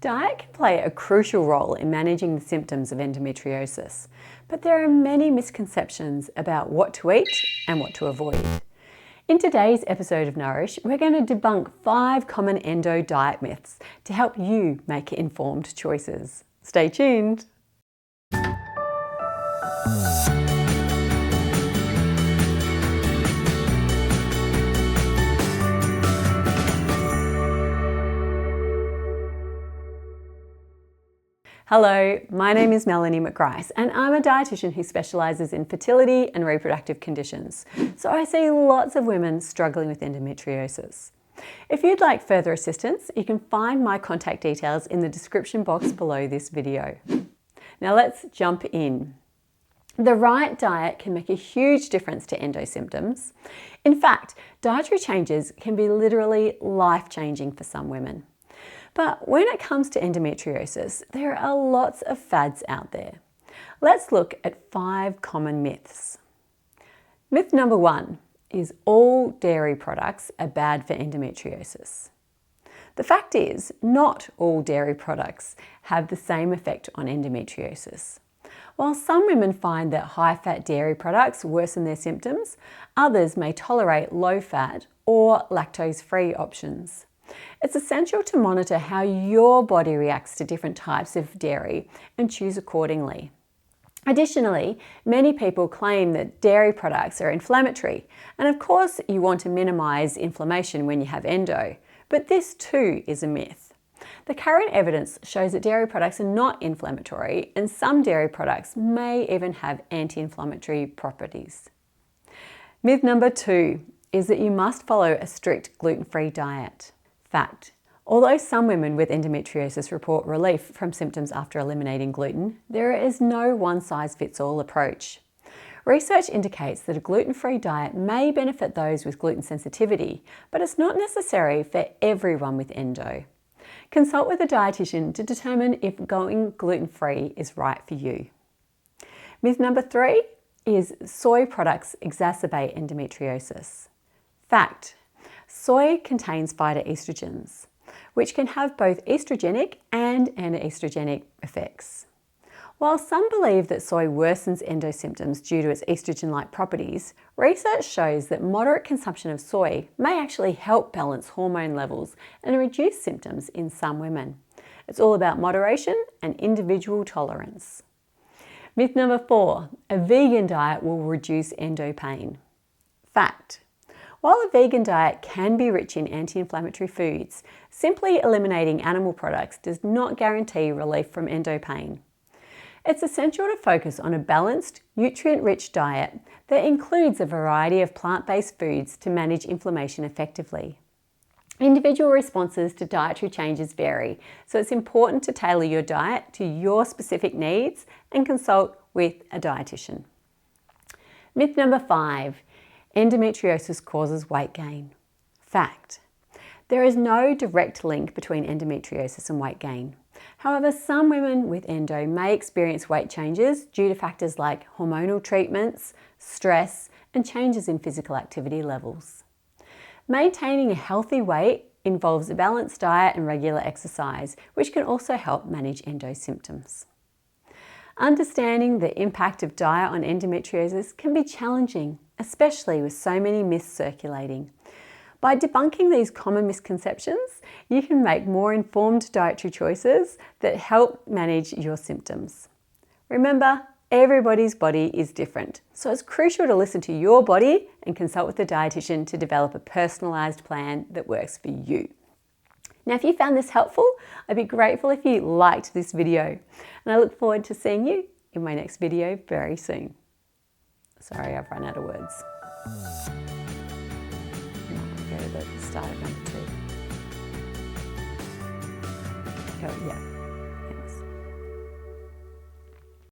Diet can play a crucial role in managing the symptoms of endometriosis, but there are many misconceptions about what to eat and what to avoid. In today's episode of Nourish, we're going to debunk 5 common endo diet myths to help you make informed choices. Stay tuned. Hello, my name is Melanie and I'm a dietitian who specialises in fertility and reproductive conditions. So I see lots of women struggling with endometriosis. If you'd like further assistance, you can find my contact details in the description box below this video. Now let's jump in. The right diet can make a huge difference to endo symptoms. In fact, dietary changes can be literally life-changing for some women. But when it comes to endometriosis, there are lots of fads out there. Let's look at 5 common myths. Myth number 1 is all dairy products are bad for endometriosis. The fact is, not all dairy products have the same effect on endometriosis. While some women find that high-fat dairy products worsen their symptoms, others may tolerate low-fat or lactose-free options. It's essential to monitor how your body reacts to different types of dairy and choose accordingly. Additionally, many people claim that dairy products are inflammatory, and of course you want to minimise inflammation when you have endo, but this too is a myth. The current evidence shows that dairy products are not inflammatory, and some dairy products may even have anti-inflammatory properties. Myth number 2 is that you must follow a strict gluten-free diet. Fact: although some women with endometriosis report relief from symptoms after eliminating gluten, there is no one-size-fits-all approach. Research indicates that a gluten-free diet may benefit those with gluten sensitivity, but it's not necessary for everyone with endo. Consult with a dietitian to determine if going gluten-free is right for you. Myth number 3 is soy products exacerbate endometriosis. Fact: soy contains phytoestrogens, which can have both estrogenic and antiestrogenic effects. While some believe that soy worsens endo symptoms due to its estrogen-like properties, research shows that moderate consumption of soy may actually help balance hormone levels and reduce symptoms in some women. It's all about moderation and individual tolerance. Myth number 4, a vegan diet will reduce endo pain. Fact: while a vegan diet can be rich in anti-inflammatory foods, simply eliminating animal products does not guarantee relief from endo pain. It's essential to focus on a balanced, nutrient-rich diet that includes a variety of plant-based foods to manage inflammation effectively. Individual responses to dietary changes vary, so it's important to tailor your diet to your specific needs and consult with a dietitian. Myth number 5. Endometriosis causes weight gain. Fact: there is no direct link between endometriosis and weight gain. However, some women with endo may experience weight changes due to factors like hormonal treatments, stress, and changes in physical activity levels. Maintaining a healthy weight involves a balanced diet and regular exercise, which can also help manage endo symptoms. Understanding the impact of diet on endometriosis can be challenging, especially with so many myths circulating. By debunking these common misconceptions, you can make more informed dietary choices that help manage your symptoms. Remember, everybody's body is different, so it's crucial to listen to your body and consult with a dietitian to develop a personalised plan that works for you. Now, if you found this helpful, I'd be grateful if you liked this video, and I look forward to seeing you in my next video very soon. Sorry, I've run out of words. Go to the start of number 2. Oh, yeah.